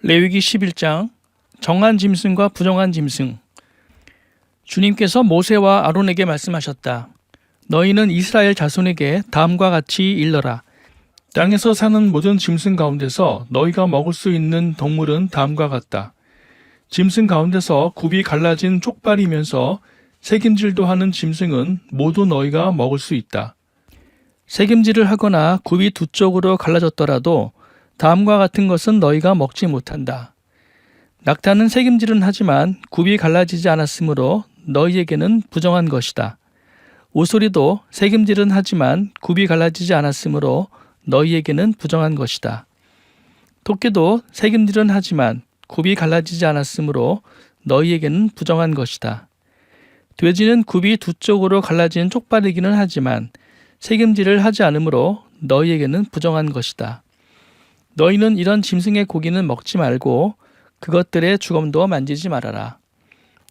레위기 11장 정한 짐승과 부정한 짐승. 주님께서 모세와 아론에게 말씀하셨다. 너희는 이스라엘 자손에게 다음과 같이 일러라. 땅에서 사는 모든 짐승 가운데서 너희가 먹을 수 있는 동물은 다음과 같다. 짐승 가운데서 굽이 갈라진 족발이면서 새김질도 하는 짐승은 모두 너희가 먹을 수 있다. 새김질을 하거나 굽이 두 쪽으로 갈라졌더라도 다음과 같은 것은 너희가 먹지 못한다. 낙타는 새김질은 하지만 굽이 갈라지지 않았으므로 너희에게는 부정한 것이다. 오소리도 새김질은 하지만 굽이 갈라지지 않았으므로 너희에게는 부정한 것이다. 토끼도 새김질은 하지만 굽이 갈라지지 않았으므로 너희에게는 부정한 것이다. 돼지는 굽이 두 쪽으로 갈라진 족발이기는 하지만 새김질을 하지 않으므로 너희에게는 부정한 것이다. 너희는 이런 짐승의 고기는 먹지 말고 그것들의 주검도 만지지 말아라.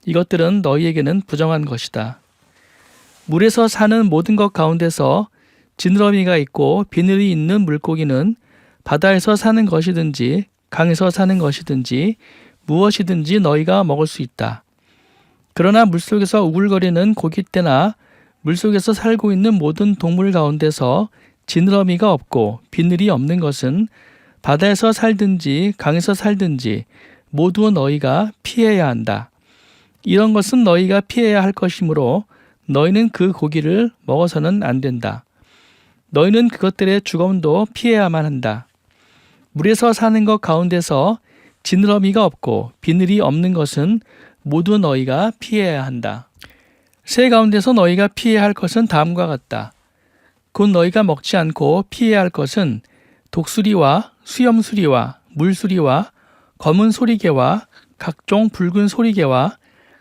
이것들은 너희에게는 부정한 것이다. 물에서 사는 모든 것 가운데서 지느러미가 있고 비늘이 있는 물고기는 바다에서 사는 것이든지 강에서 사는 것이든지 무엇이든지 너희가 먹을 수 있다. 그러나 물속에서 우글거리는 고깃대나 물속에서 살고 있는 모든 동물 가운데서 지느러미가 없고 비늘이 없는 것은 바다에서 살든지 강에서 살든지 모두 너희가 피해야 한다. 이런 것은 너희가 피해야 할 것이므로 너희는 그 고기를 먹어서는 안 된다. 너희는 그것들의 주검도 피해야만 한다. 물에서 사는 것 가운데서 지느러미가 없고 비늘이 없는 것은 모두 너희가 피해야 한다. 새 가운데서 너희가 피해야 할 것은 다음과 같다. 곧 너희가 먹지 않고 피해야 할 것은 독수리와 수염수리와 물수리와 검은 소리개와 각종 붉은 소리개와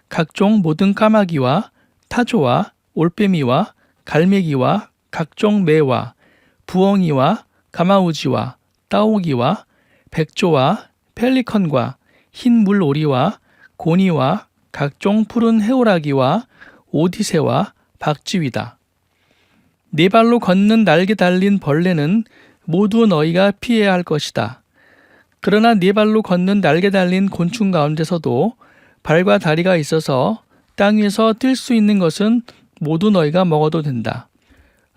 각종 모든 까마귀와 타조와 올빼미와 갈매기와 각종 매와 부엉이와 가마우지와 따오기와 백조와 펠리컨과 흰 물오리와 고니와 각종 푸른 해오라기와 오디새와 박쥐이다. 네 발로 걷는 날개 달린 벌레는 모두 너희가 피해야 할 것이다. 그러나 네 발로 걷는 날개 달린 곤충 가운데서도 발과 다리가 있어서 땅 위에서 뛸 수 있는 것은 모두 너희가 먹어도 된다.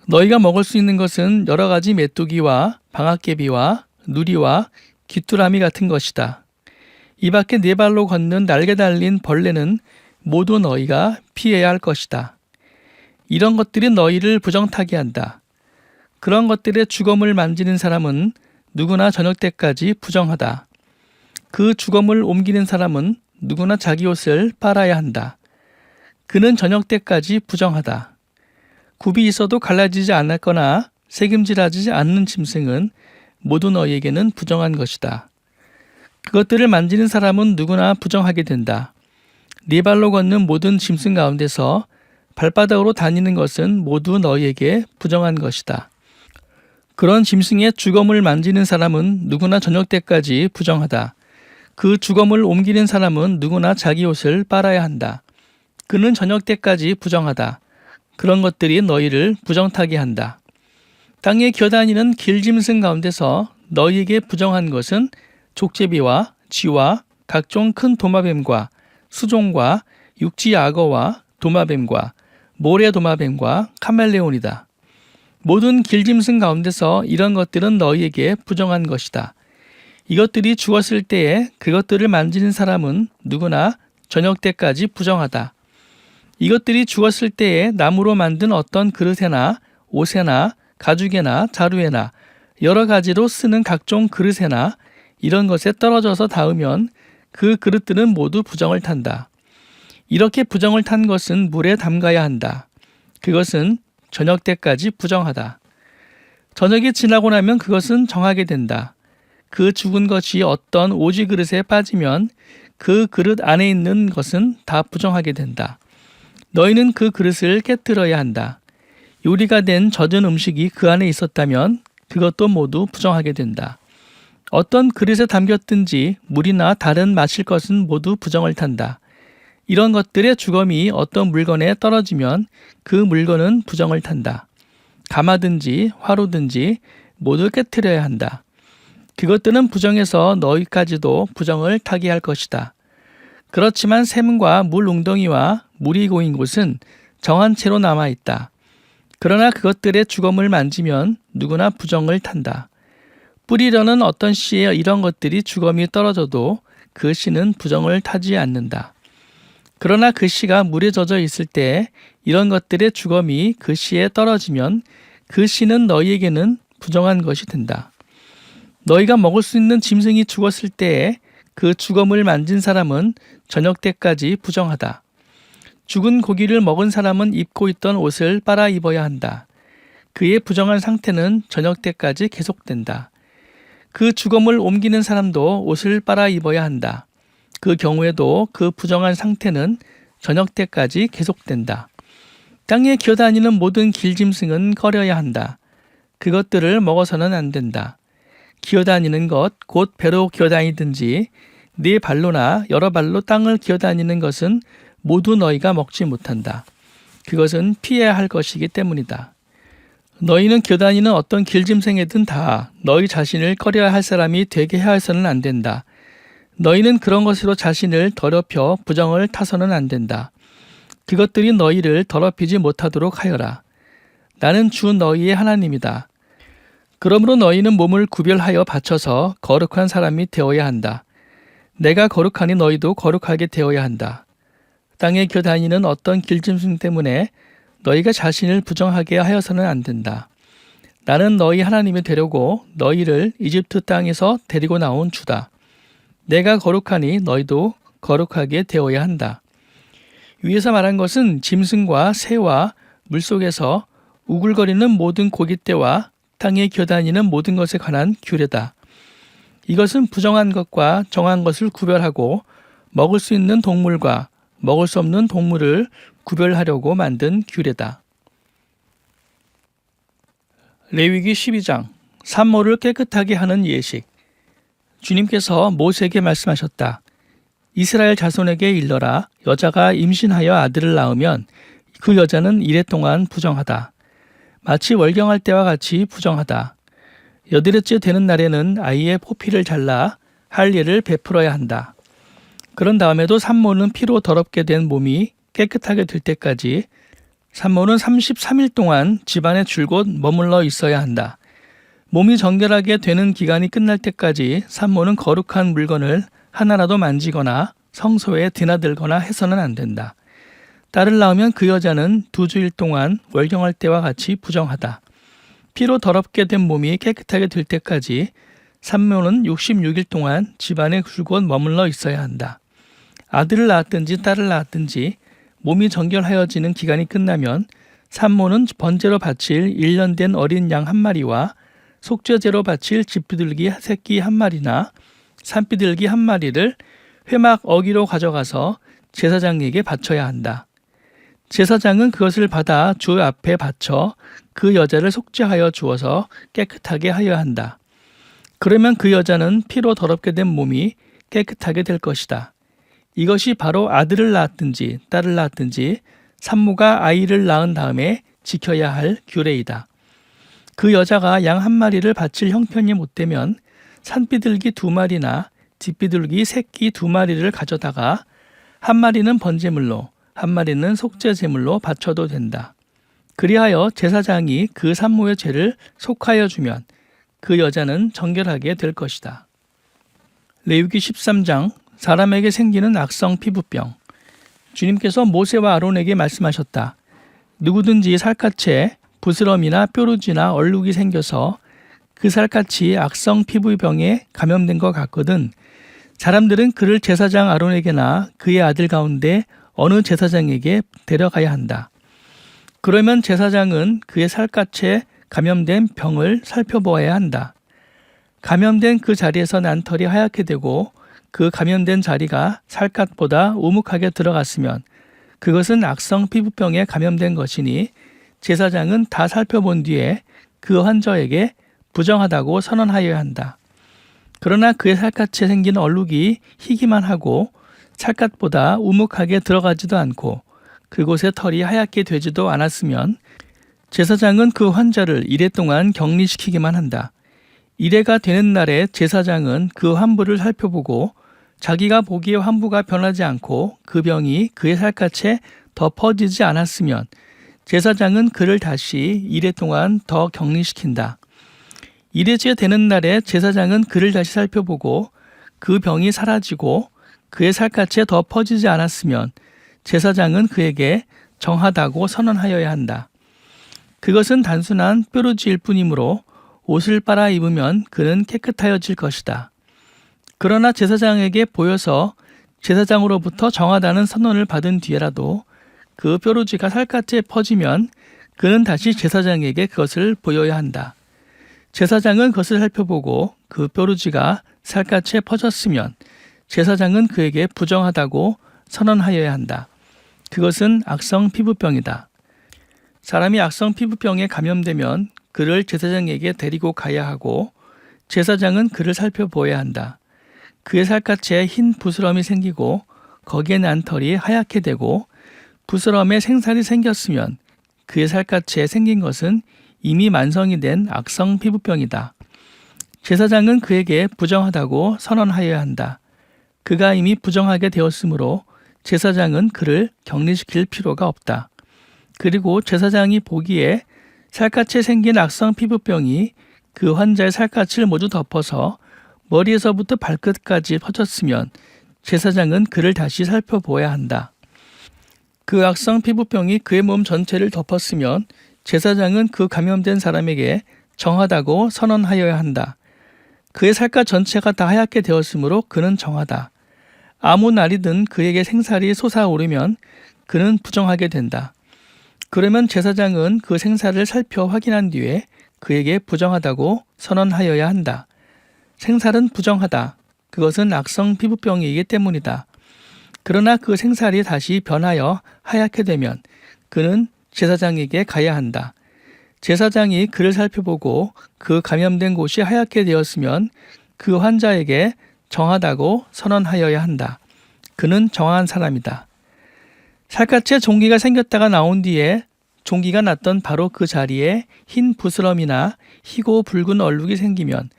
너희가 먹을 수 있는 것은 여러 가지 메뚜기와 방앗개비와 누리와 귀뚜라미 같은 것이다. 이 밖에 네 발로 걷는 날개 달린 벌레는 모두 너희가 피해야 할 것이다. 이런 것들이 너희를 부정타게 한다. 그런 것들의 주검을 만지는 사람은 누구나 저녁 때까지 부정하다. 그 주검을 옮기는 사람은 누구나 자기 옷을 빨아야 한다. 그는 저녁 때까지 부정하다. 굽이 있어도 갈라지지 않았거나 새김질하지 않는 짐승은 모두 너희에게는 부정한 것이다. 그것들을 만지는 사람은 누구나 부정하게 된다. 네 발로 걷는 모든 짐승 가운데서 발바닥으로 다니는 것은 모두 너희에게 부정한 것이다. 그런 짐승의 주검을 만지는 사람은 누구나 저녁 때까지 부정하다. 그 주검을 옮기는 사람은 누구나 자기 옷을 빨아야 한다. 그는 저녁 때까지 부정하다. 그런 것들이 너희를 부정타게 한다. 땅에 기어다니는 길짐승 가운데서 너희에게 부정한 것은 족제비와 쥐와 각종 큰 도마뱀과 수종과 육지 악어와 도마뱀과 모래 도마뱀과 카멜레온이다. 모든 길짐승 가운데서 이런 것들은 너희에게 부정한 것이다. 이것들이 죽었을 때에 그것들을 만지는 사람은 누구나 저녁 때까지 부정하다. 이것들이 죽었을 때에 나무로 만든 어떤 그릇에나 옷에나 가죽에나 자루에나 여러 가지로 쓰는 각종 그릇에나 이런 것에 떨어져서 닿으면 그 그릇들은 모두 부정을 탄다. 이렇게 부정을 탄 것은 물에 담가야 한다. 그것은 저녁 때까지 부정하다. 저녁이 지나고 나면 그것은 정하게 된다. 그 죽은 것이 어떤 오지 그릇에 빠지면 그 그릇 안에 있는 것은 다 부정하게 된다. 너희는 그 그릇을 깨뜨려야 한다. 요리가 된 젖은 음식이 그 안에 있었다면 그것도 모두 부정하게 된다. 어떤 그릇에 담겼든지 물이나 다른 마실 것은 모두 부정을 탄다. 이런 것들의 주검이 어떤 물건에 떨어지면 그 물건은 부정을 탄다. 가마든지 화로든지 모두 깨트려야 한다. 그것들은 부정해서 너희까지도 부정을 타게 할 것이다. 그렇지만 샘과 물 웅덩이와 물이 고인 곳은 정한 채로 남아있다. 그러나 그것들의 주검을 만지면 누구나 부정을 탄다. 뿌리려는 어떤 씨에 이런 것들이 주검이 떨어져도 그 씨는 부정을 타지 않는다. 그러나 그 씨가 물에 젖어 있을 때 이런 것들의 주검이 그 씨에 떨어지면 그 씨는 너희에게는 부정한 것이 된다. 너희가 먹을 수 있는 짐승이 죽었을 때에 그 주검을 만진 사람은 저녁 때까지 부정하다. 죽은 고기를 먹은 사람은 입고 있던 옷을 빨아 입어야 한다. 그의 부정한 상태는 저녁 때까지 계속된다. 그 주검을 옮기는 사람도 옷을 빨아 입어야 한다. 그 경우에도 그 부정한 상태는 저녁 때까지 계속된다. 땅에 기어다니는 모든 길짐승은 꺼려야 한다. 그것들을 먹어서는 안 된다. 기어다니는 것, 곧 배로 기어다니든지 네 발로나 여러 발로 땅을 기어다니는 것은 모두 너희가 먹지 못한다. 그것은 피해야 할 것이기 때문이다. 너희는 기어다니는 어떤 길짐승이든 다 너희 자신을 꺼려야 할 사람이 되게 해서는 안 된다. 너희는 그런 것으로 자신을 더럽혀 부정을 타서는 안 된다. 그것들이 너희를 더럽히지 못하도록 하여라. 나는 주 너희의 하나님이다. 그러므로 너희는 몸을 구별하여 바쳐서 거룩한 사람이 되어야 한다. 내가 거룩하니 너희도 거룩하게 되어야 한다. 땅에 기어다니는 어떤 길짐승 때문에 너희가 자신을 부정하게 하여서는 안 된다. 나는 너희 하나님이 되려고 너희를 이집트 땅에서 데리고 나온 주다. 내가 거룩하니 너희도 거룩하게 되어야 한다. 위에서 말한 것은 짐승과 새와 물속에서 우글거리는 모든 고깃대와 땅에 기어다니는 모든 것에 관한 규례다. 이것은 부정한 것과 정한 것을 구별하고 먹을 수 있는 동물과 먹을 수 없는 동물을 구별하려고 만든 규례다. 레위기 12장 산모를 깨끗하게 하는 예식. 주님께서 모세에게 말씀하셨다. 이스라엘 자손에게 일러라. 여자가 임신하여 아들을 낳으면 그 여자는 이래 동안 부정하다. 마치 월경할 때와 같이 부정하다. 여드렛째 되는 날에는 아이의 포피를 잘라 할례를 베풀어야 한다. 그런 다음에도 산모는 피로 더럽게 된 몸이 깨끗하게 될 때까지 산모는 33일 동안 집안에 줄곧 머물러 있어야 한다. 몸이 정결하게 되는 기간이 끝날 때까지 산모는 거룩한 물건을 하나라도 만지거나 성소에 드나들거나 해서는 안 된다. 딸을 낳으면 그 여자는 2주일 동안 월경할 때와 같이 부정하다. 피로 더럽게 된 몸이 깨끗하게 될 때까지 산모는 66일 동안 집안에 줄곧 머물러 있어야 한다. 아들을 낳았든지 딸을 낳았든지 몸이 정결하여지는 기간이 끝나면 산모는 번제로 바칠 1년 된 어린 양 한 마리와 속죄제로 바칠 집비둘기 새끼 한 마리나 산비둘기 한 마리를 회막 어기로 가져가서 제사장에게 바쳐야 한다. 제사장은 그것을 받아 주 앞에 바쳐 그 여자를 속죄하여 주어서 깨끗하게 하여야 한다. 그러면 그 여자는 피로 더럽게 된 몸이 깨끗하게 될 것이다. 이것이 바로 아들을 낳았든지 딸을 낳았든지 산모가 아이를 낳은 다음에 지켜야 할 규례이다. 그 여자가 양 한 마리를 바칠 형편이 못되면 산비둘기 2마리나 집비둘기 새끼 2마리를 가져다가 한 마리는 번제물로 한 마리는 속죄제물로 바쳐도 된다. 그리하여 제사장이 그 산모의 죄를 속하여 주면 그 여자는 정결하게 될 것이다. 레위기 13장 사람에게 생기는 악성 피부병. 주님께서 모세와 아론에게 말씀하셨다. 누구든지 살갗에 부스럼이나 뾰루지나 얼룩이 생겨서 그 살갗이 악성 피부병에 감염된 것 같거든 사람들은 그를 제사장 아론에게나 그의 아들 가운데 어느 제사장에게 데려가야 한다. 그러면 제사장은 그의 살갗에 감염된 병을 살펴보아야 한다. 감염된 그 자리에서 난 털이 하얗게 되고 그 감염된 자리가 살갗보다 우묵하게 들어갔으면 그것은 악성 피부병에 감염된 것이니 제사장은 다 살펴본 뒤에 그 환자에게 부정하다고 선언하여야 한다. 그러나 그의 살갗에 생긴 얼룩이 희기만 하고 살갗보다 우묵하게 들어가지도 않고 그곳에 털이 하얗게 되지도 않았으면 제사장은 그 환자를 이래 동안 격리시키기만 한다. 이래가 되는 날에 제사장은 그 환부를 살펴보고 자기가 보기에 환부가 변하지 않고 그 병이 그의 살갗에 더 퍼지지 않았으면 제사장은 그를 다시 이래 동안 더 격리시킨다. 이래째 되는 날에 제사장은 그를 다시 살펴보고 그 병이 사라지고 그의 살갗에 더 퍼지지 않았으면 제사장은 그에게 정하다고 선언하여야 한다. 그것은 단순한 뾰루지일 뿐이므로 옷을 빨아 입으면 그는 깨끗하여질 것이다. 그러나 제사장에게 보여서 제사장으로부터 정하다는 선언을 받은 뒤에라도 그 뾰루지가 살갗에 퍼지면 그는 다시 제사장에게 그것을 보여야 한다. 제사장은 그것을 살펴보고 그 뾰루지가 살갗에 퍼졌으면 제사장은 그에게 부정하다고 선언하여야 한다. 그것은 악성 피부병이다. 사람이 악성 피부병에 감염되면 그를 제사장에게 데리고 가야 하고 제사장은 그를 살펴보아야 한다. 그의 살갗에 흰 부스럼이 생기고 거기에 난 털이 하얗게 되고 부스럼에 생살이 생겼으면 그의 살갗에 생긴 것은 이미 만성이 된 악성 피부병이다. 제사장은 그에게 부정하다고 선언하여야 한다. 그가 이미 부정하게 되었으므로 제사장은 그를 격리시킬 필요가 없다. 그리고 제사장이 보기에 살갗에 생긴 악성 피부병이 그 환자의 살갗을 모두 덮어서 머리에서부터 발끝까지 퍼졌으면 제사장은 그를 다시 살펴보아야 한다. 그 악성 피부병이 그의 몸 전체를 덮었으면 제사장은 그 감염된 사람에게 정하다고 선언하여야 한다. 그의 살갗 전체가 다 하얗게 되었으므로 그는 정하다. 아무 날이든 그에게 생살이 솟아오르면 그는 부정하게 된다. 그러면 제사장은 그 생살을 살펴 확인한 뒤에 그에게 부정하다고 선언하여야 한다. 생살은 부정하다. 그것은 악성 피부병이기 때문이다. 그러나 그 생살이 다시 변하여 하얗게 되면 그는 제사장에게 가야 한다. 제사장이 그를 살펴보고 그 감염된 곳이 하얗게 되었으면 그 환자에게 정하다고 선언하여야 한다. 그는 정한 사람이다. 살갗에 종기가 생겼다가 나온 뒤에 종기가 났던 바로 그 자리에 흰 부스럼이나 희고 붉은 얼룩이 생기면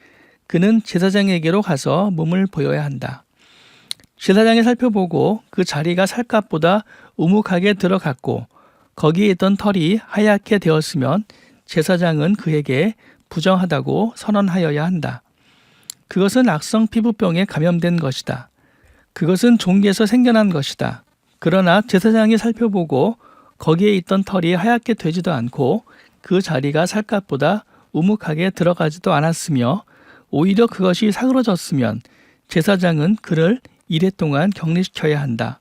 그는 제사장에게로 가서 몸을 보여야 한다. 제사장이 살펴보고 그 자리가 살갗보다 우묵하게 들어갔고 거기에 있던 털이 하얗게 되었으면 제사장은 그에게 부정하다고 선언하여야 한다. 그것은 악성 피부병에 감염된 것이다. 그것은 종기에서 생겨난 것이다. 그러나 제사장이 살펴보고 거기에 있던 털이 하얗게 되지도 않고 그 자리가 살갗보다 우묵하게 들어가지도 않았으며 오히려 그것이 사그러졌으면 제사장은 그를 이래 동안 격리시켜야 한다.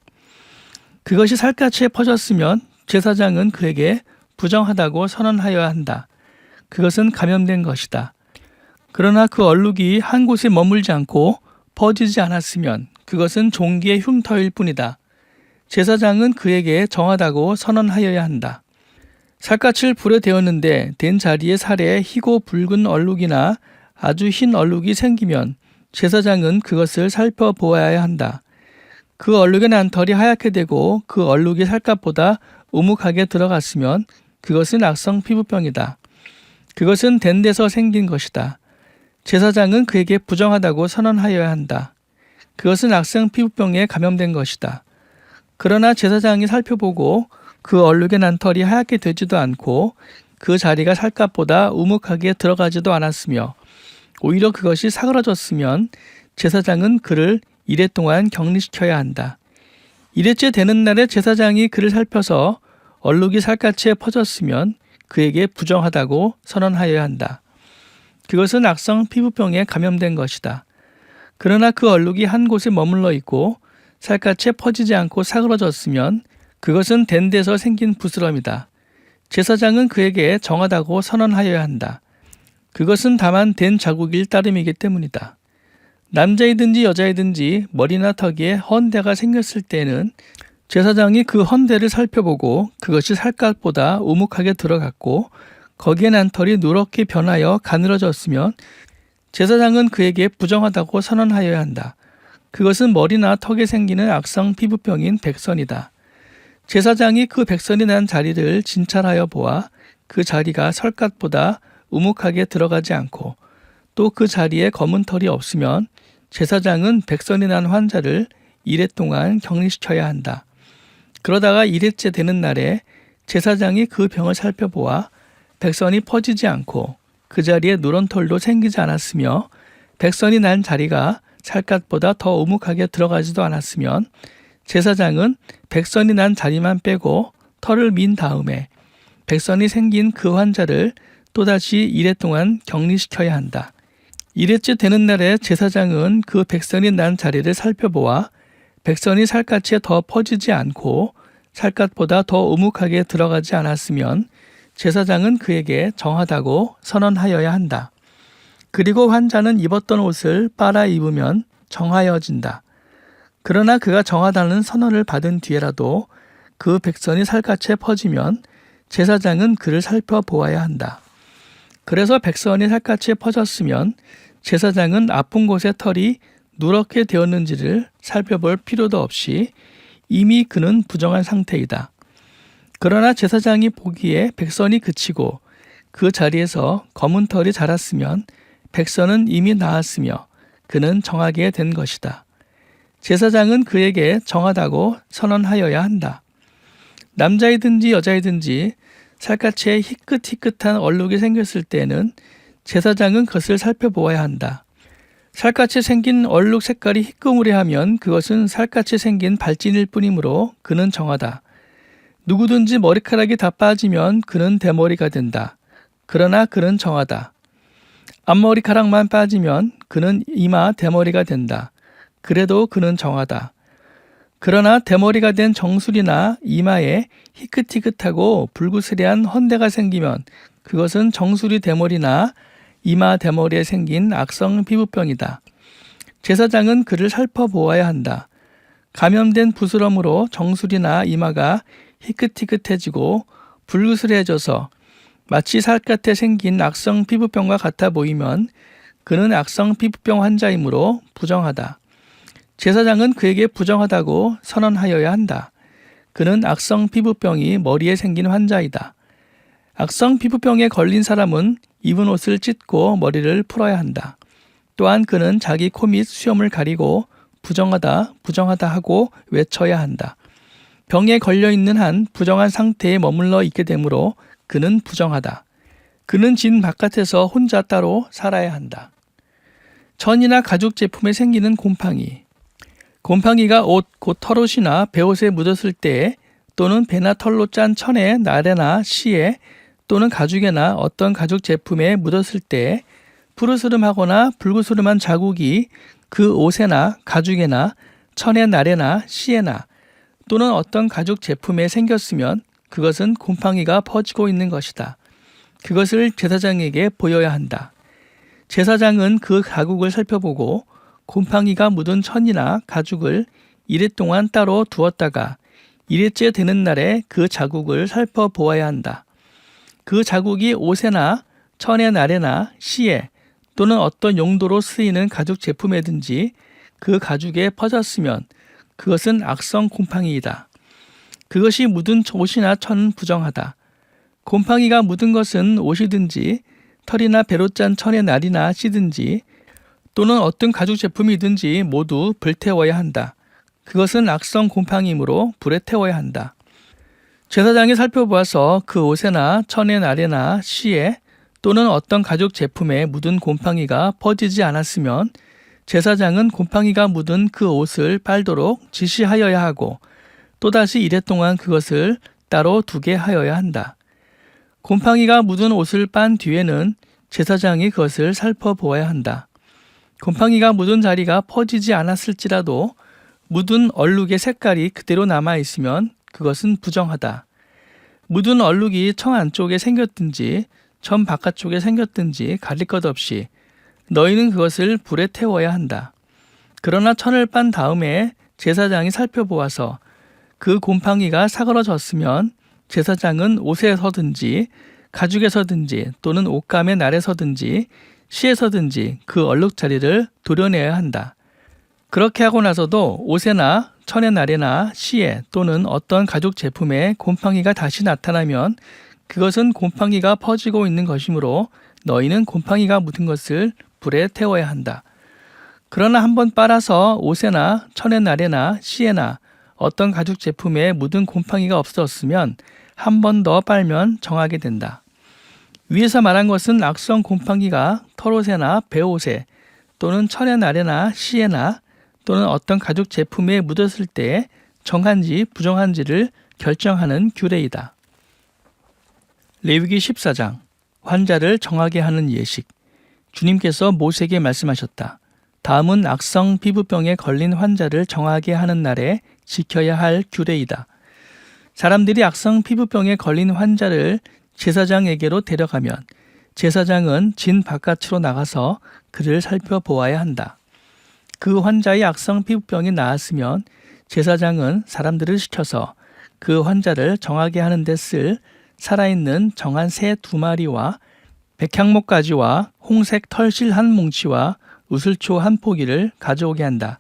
그것이 살갗에 퍼졌으면 제사장은 그에게 부정하다고 선언하여야 한다. 그것은 감염된 것이다. 그러나 그 얼룩이 한 곳에 머물지 않고 퍼지지 않았으면 그것은 종기의 흉터일 뿐이다. 제사장은 그에게 정하다고 선언하여야 한다. 살갗을 불에 데웠는데 된 자리에 살에 희고 붉은 얼룩이나 아주 흰 얼룩이 생기면 제사장은 그것을 살펴보아야 한다. 그 얼룩에 난 털이 하얗게 되고 그 얼룩이 살갗보다 우묵하게 들어갔으면 그것은 악성 피부병이다. 그것은 된 데서 생긴 것이다. 제사장은 그에게 부정하다고 선언하여야 한다. 그것은 악성 피부병에 감염된 것이다. 그러나 제사장이 살펴보고 그 얼룩에 난 털이 하얗게 되지도 않고 그 자리가 살갗보다 우묵하게 들어가지도 않았으며 오히려 그것이 사그러졌으면 제사장은 그를 이래 동안 격리시켜야 한다. 이래째 되는 날에 제사장이 그를 살펴서 얼룩이 살갗에 퍼졌으면 그에게 부정하다고 선언하여야 한다. 그것은 악성 피부병에 감염된 것이다. 그러나 그 얼룩이 한 곳에 머물러 있고 살갗에 퍼지지 않고 사그러졌으면 그것은 된 데서 생긴 부스럼이다. 제사장은 그에게 정하다고 선언하여야 한다. 그것은 다만 된 자국일 따름이기 때문이다. 남자이든지 여자이든지 머리나 턱에 헌대가 생겼을 때는 제사장이 그 헌대를 살펴보고 그것이 살갗보다 우묵하게 들어갔고 거기에 난 털이 누렇게 변하여 가늘어졌으면 제사장은 그에게 부정하다고 선언하여야 한다. 그것은 머리나 턱에 생기는 악성 피부병인 백선이다. 제사장이 그 백선이 난 자리를 진찰하여 보아 그 자리가 살갗보다 우묵하게 들어가지 않고 또 그 자리에 검은 털이 없으면 제사장은 백선이 난 환자를 이레 동안 격리시켜야 한다. 그러다가 이레째 되는 날에 제사장이 그 병을 살펴보아 백선이 퍼지지 않고 그 자리에 누런 털도 생기지 않았으며 백선이 난 자리가 살갗보다 더 오목하게 들어가지도 않았으면 제사장은 백선이 난 자리만 빼고 털을 민 다음에 백선이 생긴 그 환자를 또다시 이레 동안 격리시켜야 한다. 이레째 되는 날에 제사장은 그 백선이 난 자리를 살펴보아 백선이 살갗에 더 퍼지지 않고 살갗보다 더 오목하게 들어가지 않았으면 제사장은 그에게 정하다고 선언하여야 한다. 그리고 환자는 입었던 옷을 빨아 입으면 정하여진다. 그러나 그가 정하다는 선언을 받은 뒤에라도 그 백선이 살갗에 퍼지면 제사장은 그를 살펴보아야 한다. 그래서 백선이 살갗에 퍼졌으면 제사장은 아픈 곳의 털이 누렇게 되었는지를 살펴볼 필요도 없이 이미 그는 부정한 상태이다. 그러나 제사장이 보기에 백선이 그치고 그 자리에서 검은 털이 자랐으면 백선은 이미 나았으며 그는 정하게 된 것이다. 제사장은 그에게 정하다고 선언하여야 한다. 남자이든지 여자이든지 살갗에 희끗희끗한 얼룩이 생겼을 때에는 제사장은 그것을 살펴보아야 한다. 살갗에 생긴 얼룩 색깔이 희끄무레하면 그것은 살갗에 생긴 발진일 뿐이므로 그는 정하다. 누구든지 머리카락이 다 빠지면 그는 대머리가 된다. 그러나 그는 정하다. 앞머리카락만 빠지면 그는 이마 대머리가 된다. 그래도 그는 정하다. 그러나 대머리가 된 정수리나 이마에 희끗희끗하고 불구스레한 헌대가 생기면 그것은 정수리 대머리나 이마 대머리에 생긴 악성 피부병이다. 제사장은 그를 살펴보아야 한다. 감염된 부스럼으로 정수리나 이마가 희끗희끗해지고 불그스레해져서 마치 살갗에 생긴 악성 피부병과 같아 보이면 그는 악성 피부병 환자이므로 부정하다. 제사장은 그에게 부정하다고 선언하여야 한다. 그는 악성 피부병이 머리에 생긴 환자이다. 악성 피부병에 걸린 사람은 입은 옷을 찢고 머리를 풀어야 한다. 또한 그는 자기 코 및 수염을 가리고 부정하다, 부정하다 하고 외쳐야 한다. 병에 걸려있는 한 부정한 상태에 머물러 있게 되므로 그는 부정하다. 그는 진 바깥에서 혼자 따로 살아야 한다. 천이나 가죽 제품에 생기는 곰팡이. 곰팡이가 옷, 곧 털옷이나 베옷에 묻었을 때에 또는 배나 털로 짠 천에 나래나 씨에 또는 가죽에나 어떤 가죽 제품에 묻었을 때에 푸르스름하거나 불구스름한 자국이 그 옷에나 가죽에나 천에 나래나 씨에나 또는 어떤 가죽 제품에 생겼으면 그것은 곰팡이가 퍼지고 있는 것이다. 그것을 제사장에게 보여야 한다. 제사장은 그 가국을 살펴보고 곰팡이가 묻은 천이나 가죽을 이레 동안 따로 두었다가 이레째 되는 날에 그 자국을 살펴보아야 한다. 그 자국이 옷에나 천에 나래나 씨에 또는 어떤 용도로 쓰이는 가죽 제품에든지 그 가죽에 퍼졌으면 그것은 악성 곰팡이이다. 그것이 묻은 옷이나 천은 부정하다. 곰팡이가 묻은 것은 옷이든지 털이나 배로 짠 천의 날이나 씨든지 또는 어떤 가죽 제품이든지 모두 불태워야 한다. 그것은 악성 곰팡이이므로 불에 태워야 한다. 제사장이 살펴보아서 그 옷에나 천의 날에나 씨에 또는 어떤 가죽 제품에 묻은 곰팡이가 퍼지지 않았으면 제사장은 곰팡이가 묻은 그 옷을 빨도록 지시하여야 하고 또다시 이레 동안 그것을 따로 두게 하여야 한다. 곰팡이가 묻은 옷을 빤 뒤에는 제사장이 그것을 살펴보아야 한다. 곰팡이가 묻은 자리가 퍼지지 않았을지라도 묻은 얼룩의 색깔이 그대로 남아있으면 그것은 부정하다. 묻은 얼룩이 청 안쪽에 생겼든지 청 바깥쪽에 생겼든지 가릴 것 없이 너희는 그것을 불에 태워야 한다. 그러나 천을 빤 다음에 제사장이 살펴보아서 그 곰팡이가 사그러졌으면 제사장은 옷에서든지 가죽에서든지 또는 옷감의 날에서든지 씨에서든지 그 얼룩자리를 도려내야 한다. 그렇게 하고 나서도 옷에나 천의 날에나 씨에 또는 어떤 가죽 제품에 곰팡이가 다시 나타나면 그것은 곰팡이가 퍼지고 있는 것이므로 너희는 곰팡이가 묻은 것을 불에 태워야 한다. 그러나 한번 빨아서 옷에나 천의 날에나 시에나 어떤 가죽 제품에 묻은 곰팡이가 없어졌으면 한 번 더 빨면 정하게 된다. 위에서 말한 것은 악성 곰팡이가 털옷에나 배옷에 또는 천의 날에나 시에나 또는 어떤 가죽 제품에 묻었을 때 정한지 부정한지를 결정하는 규례이다. 레위기 14장 환자를 정하게 하는 예식. 주님께서 모세에게 말씀하셨다. 다음은 악성 피부병에 걸린 환자를 정하게 하는 날에 지켜야 할 규례이다. 사람들이 악성 피부병에 걸린 환자를 제사장에게로 데려가면 제사장은 진 바깥으로 나가서 그를 살펴보아야 한다. 그 환자의 악성 피부병이 나았으면 제사장은 사람들을 시켜서 그 환자를 정하게 하는 데 쓸 살아있는 정한 새 2마리와 백향목가지와 홍색 털실 한 뭉치와 우슬초 한 포기를 가져오게 한다.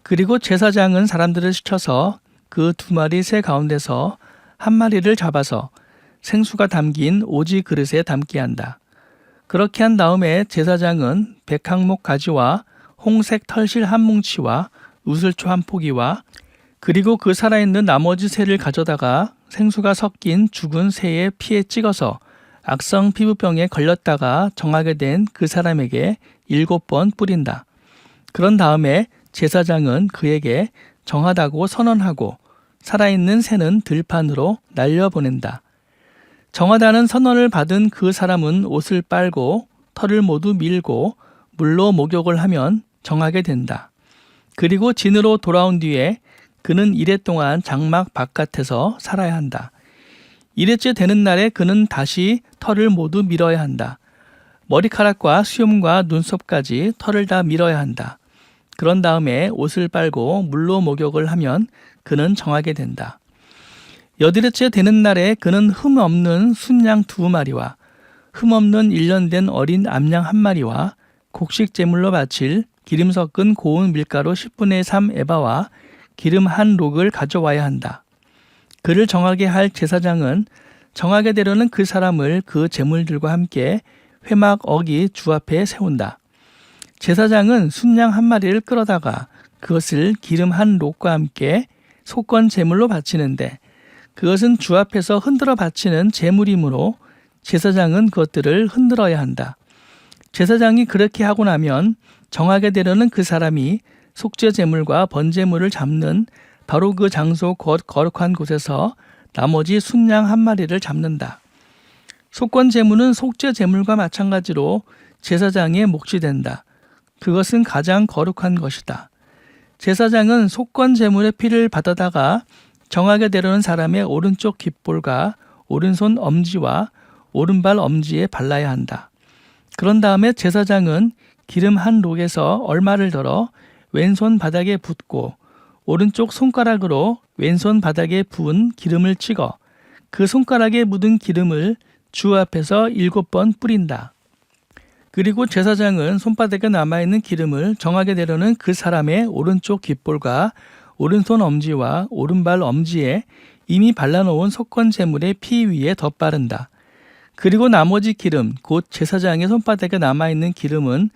그리고 제사장은 사람들을 시켜서 그 2마리 새 가운데서 한 마리를 잡아서 생수가 담긴 오지 그릇에 담게 한다. 그렇게 한 다음에 제사장은 백향목 가지와 홍색 털실 한 뭉치와 우슬초 한 포기와 그리고 그 살아있는 나머지 새를 가져다가 생수가 섞인 죽은 새의 피에 찍어서 악성 피부병에 걸렸다가 정하게 된 그 사람에게 7번 뿌린다. 그런 다음에 제사장은 그에게 정하다고 선언하고 살아있는 새는 들판으로 날려보낸다. 정하다는 선언을 받은 그 사람은 옷을 빨고 털을 모두 밀고 물로 목욕을 하면 정하게 된다. 그리고 진으로 돌아온 뒤에 그는 이래 동안 장막 바깥에서 살아야 한다. 이래째 되는 날에 그는 다시 털을 모두 밀어야 한다. 머리카락과 수염과 눈썹까지 털을 다 밀어야 한다. 그런 다음에 옷을 빨고 물로 목욕을 하면 그는 정하게 된다. 여드레째 되는 날에 그는 흠 없는 순양 2마리와 흠 없는 1년 된 어린 암양 1마리와 곡식 제물로 바칠 기름 섞은 고운 밀가루 10분의 3 에바와 기름 한 록을 가져와야 한다. 그를 정하게 할 제사장은 정하게 되려는 그 사람을 그 제물들과 함께 회막 어기 주 앞에 세운다. 제사장은 순양 1마리를 끌어다가 그것을 기름 한 록과 함께 속건 제물로 바치는데 그것은 주 앞에서 흔들어 바치는 제물이므로 제사장은 그것들을 흔들어야 한다. 제사장이 그렇게 하고 나면 정하게 되려는 그 사람이 속죄 제물과 번제물을 잡는 바로 그 장소 곧 거룩한 곳에서 나머지 순양 1마리를 잡는다. 속건 제물은 속죄 제물과 마찬가지로 제사장의 몫이 된다. 그것은 가장 거룩한 것이다. 제사장은 속건 제물의 피를 받아다가 정하게 되려는 사람의 오른쪽 귓볼과 오른손 엄지와 오른발 엄지에 발라야 한다. 그런 다음에 제사장은 기름 한 록에서 얼마를 덜어 왼손 바닥에 붓고 오른쪽 손가락으로 왼손 바닥에 부은 기름을 찍어 그 손가락에 묻은 기름을 주 앞에서 7번 뿌린다. 그리고 제사장은 손바닥에 남아있는 기름을 정하게 되려는 그 사람의 오른쪽 귓볼과 오른손 엄지와 오른발 엄지에 이미 발라놓은 속건 제물의 피 위에 덧바른다. 그리고 나머지 기름, 곧 제사장의 손바닥에 남아있는 기름은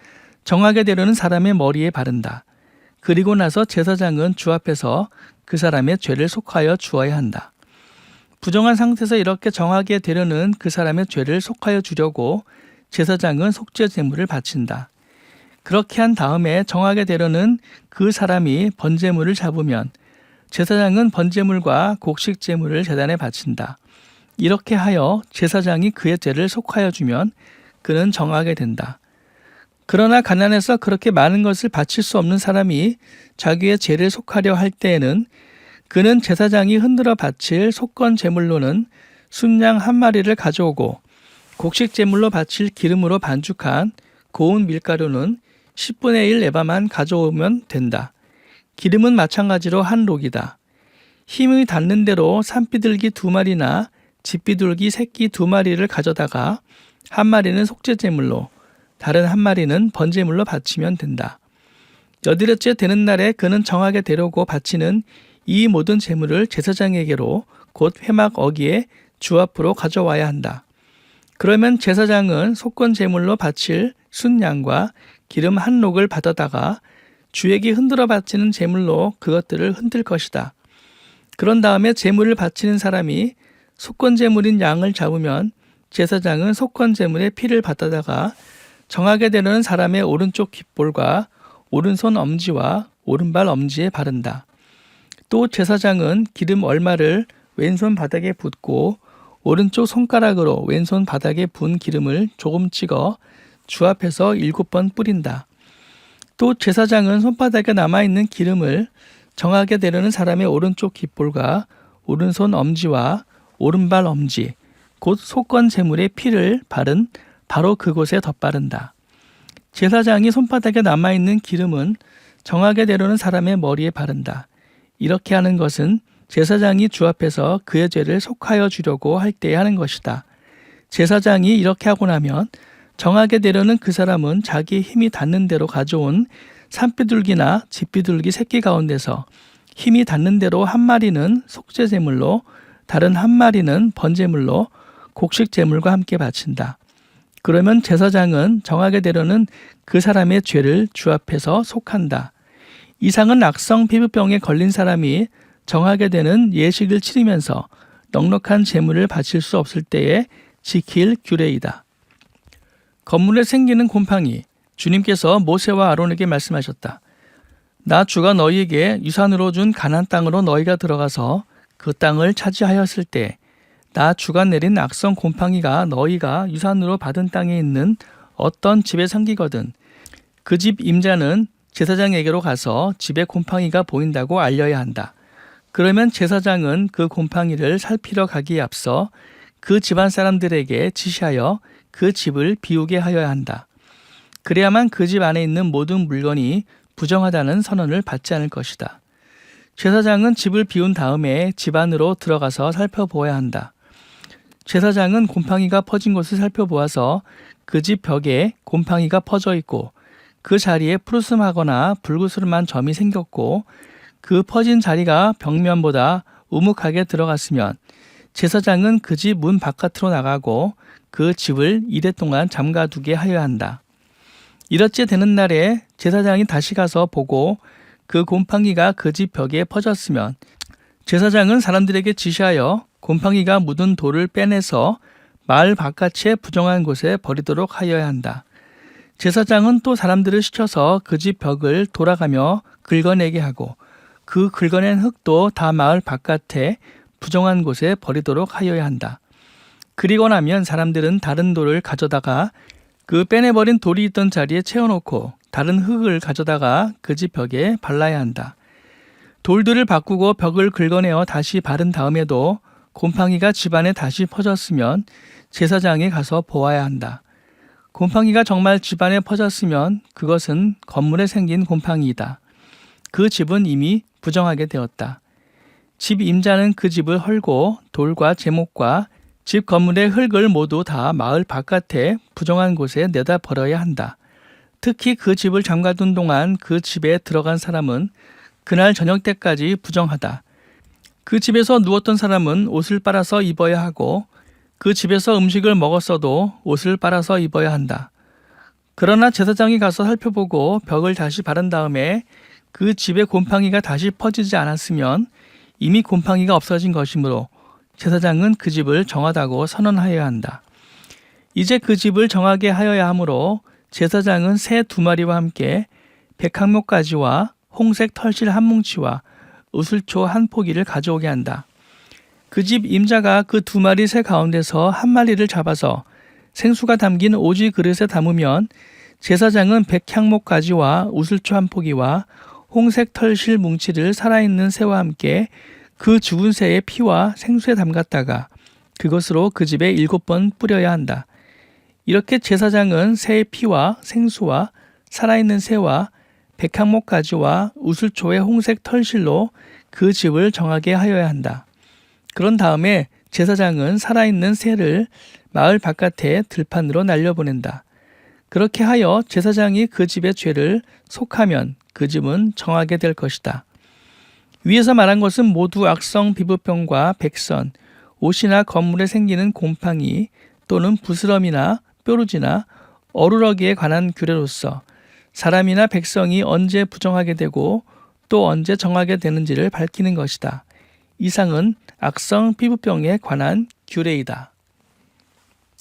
정하게 되려는 사람의 머리에 바른다. 그리고 나서 제사장은 주 앞에서 그 사람의 죄를 속하여 주어야 한다. 부정한 상태에서 이렇게 정하게 되려는 그 사람의 죄를 속하여 주려고 제사장은 속죄 제물을 바친다. 그렇게 한 다음에 정하게 되려는 그 사람이 번제물을 잡으면 제사장은 번제물과 곡식 제물을 제단에 바친다. 이렇게 하여 제사장이 그의 죄를 속하여 주면 그는 정하게 된다. 그러나 가난해서 그렇게 많은 것을 바칠 수 없는 사람이 자기의 죄를 속하려 할 때에는 그는 제사장이 흔들어 바칠 속건 제물로는 순양 1마리를 가져오고 곡식 제물로 바칠 기름으로 반죽한 고운 밀가루는 10분의 1 에바만 가져오면 된다. 기름은 마찬가지로 한 록이다. 힘이 닿는 대로 산비둘기 2마리나 집비둘기 새끼 2마리를 가져다가 한 마리는 속죄 제물로 다른 한 마리는 번제물로 바치면 된다. 여드레째 되는 날에 그는 정하게 되려고 바치는 이 모든 제물을 제사장에게로 곧 회막 어기에 주 앞으로 가져와야 한다. 그러면 제사장은 속건 제물로 바칠 순양과 기름 한 록을 받아다가 주에게 흔들어 바치는 제물로 그것들을 흔들 것이다. 그런 다음에 제물을 바치는 사람이 속건 제물인 양을 잡으면 제사장은 속건 제물의 피를 받아다가 정하게 되는 사람의 오른쪽 귓볼과 오른손 엄지와 오른발 엄지에 바른다. 또 제사장은 기름 얼마를 왼손 바닥에 붓고 오른쪽 손가락으로 왼손 바닥에 분 기름을 조금 찍어 주 앞에서 7번 뿌린다. 또 제사장은 손바닥에 남아있는 기름을 정하게 되려는 사람의 오른쪽 귓볼과 오른손 엄지와 오른발 엄지, 곧 속건 제물의 피를 바른 바로 그곳에 덧바른다. 제사장이 손바닥에 남아있는 기름은 정하게 되려는 사람의 머리에 바른다. 이렇게 하는 것은 제사장이 주 앞에서 그의 죄를 속하여 주려고 할 때에 하는 것이다. 제사장이 이렇게 하고 나면 정하게 되려는 그 사람은 자기의 힘이 닿는 대로 가져온 산비둘기나 집비둘기 새끼 가운데서 힘이 닿는 대로 한 마리는 속죄제물로 다른 한 마리는 번제물로 곡식제물과 함께 바친다. 그러면 제사장은 정하게 되려는 그 사람의 죄를 주 앞에서 속한다. 이상은 악성 피부병에 걸린 사람이 정하게 되는 예식을 치르면서 넉넉한 제물을 바칠 수 없을 때에 지킬 규례이다. 건물에 생기는 곰팡이. 주님께서 모세와 아론에게 말씀하셨다. 나 주가 너희에게 유산으로 준 가나안 땅으로 너희가 들어가서 그 땅을 차지하였을 때 나 주가 내린 악성 곰팡이가 너희가 유산으로 받은 땅에 있는 어떤 집에 생기거든 그 집 임자는 제사장에게로 가서 집에 곰팡이가 보인다고 알려야 한다. 그러면 제사장은 그 곰팡이를 살피러 가기에 앞서 그 집안 사람들에게 지시하여 그 집을 비우게 하여야 한다. 그래야만 그 집 안에 있는 모든 물건이 부정하다는 선언을 받지 않을 것이다. 제사장은 집을 비운 다음에 집 안으로 들어가서 살펴보아야 한다. 제사장은 곰팡이가 퍼진 곳을 살펴보아서 그 집 벽에 곰팡이가 퍼져 있고 그 자리에 푸르스름하거나 붉으스름한 점이 생겼고 그 퍼진 자리가 벽면보다 우묵하게 들어갔으면 제사장은 그 집 문 바깥으로 나가고 그 집을 이래 동안 잠가두게 하여야 한다. 이렇게 되는 날에 제사장이 다시 가서 보고 그 곰팡이가 그 집 벽에 퍼졌으면 제사장은 사람들에게 지시하여 곰팡이가 묻은 돌을 빼내서 마을 바깥에 부정한 곳에 버리도록 하여야 한다. 제사장은 또 사람들을 시켜서 그 집 벽을 돌아가며 긁어내게 하고 그 긁어낸 흙도 다 마을 바깥에 부정한 곳에 버리도록 하여야 한다. 그리고 나면 사람들은 다른 돌을 가져다가 그 빼내버린 돌이 있던 자리에 채워놓고 다른 흙을 가져다가 그 집 벽에 발라야 한다. 돌들을 바꾸고 벽을 긁어내어 다시 바른 다음에도 곰팡이가 집안에 다시 퍼졌으면 제사장에 가서 보아야 한다. 곰팡이가 정말 집안에 퍼졌으면 그것은 건물에 생긴 곰팡이이다. 그 집은 이미 부정하게 되었다. 집 임자는 그 집을 헐고 돌과 제목과 집 건물의 흙을 모두 다 마을 바깥에 부정한 곳에 내다 버려야 한다. 특히 그 집을 잠가둔 동안 그 집에 들어간 사람은 그날 저녁 때까지 부정하다. 그 집에서 누웠던 사람은 옷을 빨아서 입어야 하고 그 집에서 음식을 먹었어도 옷을 빨아서 입어야 한다. 그러나 제사장이 가서 살펴보고 벽을 다시 바른 다음에 그 집에 곰팡이가 다시 퍼지지 않았으면 이미 곰팡이가 없어진 것이므로 제사장은 그 집을 정하다고 선언하여야 한다. 이제 그 집을 정하게 하여야 하므로 제사장은 새 2마리와 함께 백항목가지와 홍색 털실 한 뭉치와 우슬초 한 포기를 가져오게 한다. 그 집 임자가 그 2마리 새 가운데서 한 마리를 잡아서 생수가 담긴 오지 그릇에 담으면 제사장은 백향목가지와 우슬초 한 포기와 홍색 털실 뭉치를 살아있는 새와 함께 그 죽은 새의 피와 생수에 담갔다가 그것으로 그 집에 7번 뿌려야 한다. 이렇게 제사장은 새의 피와 생수와 살아있는 새와 백향목가지와 우슬초의 홍색 털실로 그 집을 정하게 하여야 한다. 그런 다음에 제사장은 살아있는 새를 마을 바깥에 들판으로 날려보낸다. 그렇게 하여 제사장이 그 집의 죄를 속하면 그 집은 정하게 될 것이다. 위에서 말한 것은 모두 악성 피부병과 백선, 옷이나 건물에 생기는 곰팡이 또는 부스럼이나 뾰루지나 어루러기에 관한 규례로서 사람이나 백성이 언제 부정하게 되고 또 언제 정하게 되는지를 밝히는 것이다. 이상은 악성 피부병에 관한 규례이다.